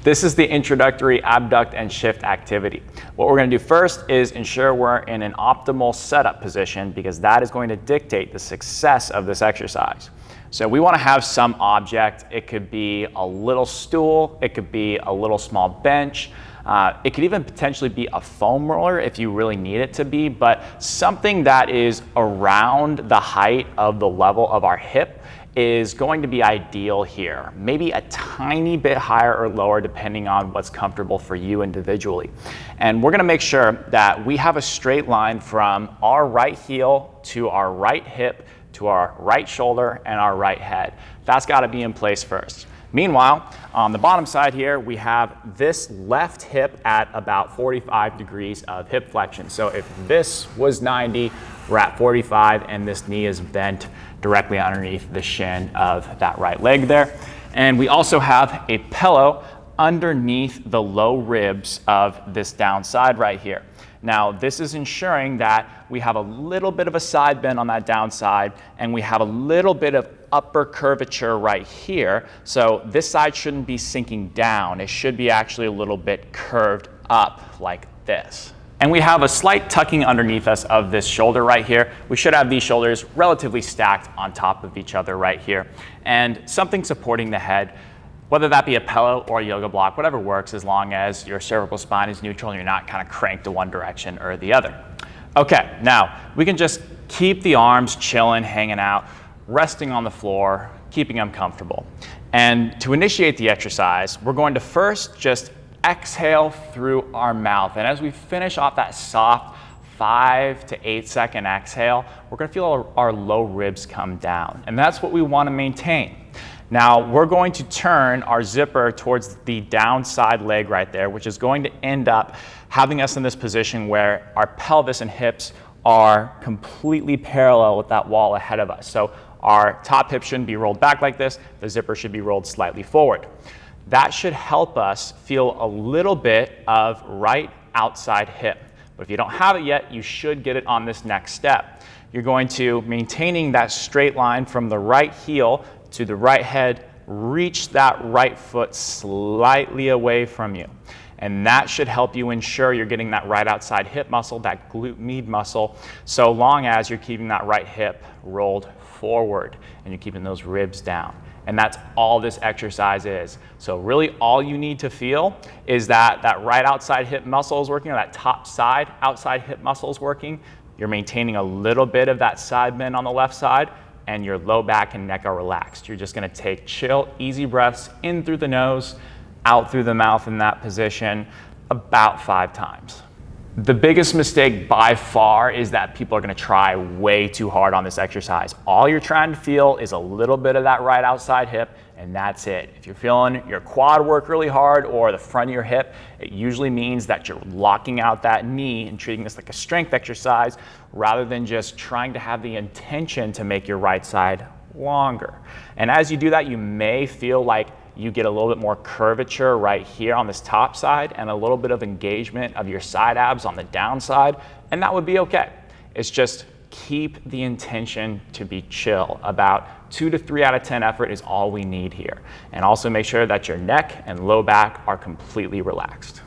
This is the introductory abduct and shift activity. What we're going to do first is ensure we're in an optimal setup position, because that is going to dictate the success of this exercise. So we want to have some object. It could be a little stool, it could be a little small bench, it could even potentially be a foam roller if you really need it to be, but something that is around the height of the level of our hip is going to be ideal here. Maybe a tiny bit higher or lower depending on what's comfortable for you individually. And we're going to make sure that we have a straight line from our right heel to our right hip to our right shoulder and our right head. That's got to be in place first. Meanwhile, on the bottom side here, we have this left hip at about 45 degrees of hip flexion. So if this was 90, we're at 45, and this knee is bent directly underneath the shin of that right leg there. And we also have a pillow underneath the low ribs of this down side right here. Now, this is ensuring that we have a little bit of a side bend on that downside, and we have a little bit of upper curvature right here. So this side shouldn't be sinking down. It should be actually a little bit curved up like this. And we have a slight tucking underneath us of this shoulder right here. We should have these shoulders relatively stacked on top of each other right here. And something supporting the head, whether that be a pillow or a yoga block, whatever works, as long as your cervical spine is neutral and you're not kind of cranked to one direction or the other. Okay, now we can just keep the arms chilling, hanging out, resting on the floor, keeping them comfortable. And to initiate the exercise, we're going to first just exhale through our mouth. And as we finish off that soft 5 to 8 second exhale, we're going to feel our low ribs come down. And that's what we want to maintain. Now, we're going to turn our zipper towards the downside leg right there, which is going to end up having us in this position where our pelvis and hips are completely parallel with that wall ahead of us. So our top hip shouldn't be rolled back like this. The zipper should be rolled slightly forward. That should help us feel a little bit of right outside hip. But if you don't have it yet, you should get it on this next step. You're going to, maintaining that straight line from the right heel to the right head, reach that right foot slightly away from you. And that should help you ensure you're getting that right outside hip muscle, that glute med muscle, so long as you're keeping that right hip rolled forward and you're keeping those ribs down. And that's all this exercise is. So really all you need to feel is that right outside hip muscle is working, or that top side outside hip muscle is working. You're maintaining a little bit of that side bend on the left side, and your low back and neck are relaxed. You're just gonna take chill, easy breaths in through the nose, out through the mouth in that position about 5 times. The biggest mistake by far is that people are gonna try way too hard on this exercise. All you're trying to feel is a little bit of that right outside hip, and that's it. If you're feeling your quad work really hard or the front of your hip, it usually means that you're locking out that knee and treating this like a strength exercise rather than just trying to have the intention to make your right side longer. And as you do that, you may feel like you get a little bit more curvature right here on this top side and a little bit of engagement of your side abs on the downside, and that would be okay. It's just keep the intention to be chill. About 2 to 3 out of 10 effort is all we need here. And also make sure that your neck and low back are completely relaxed.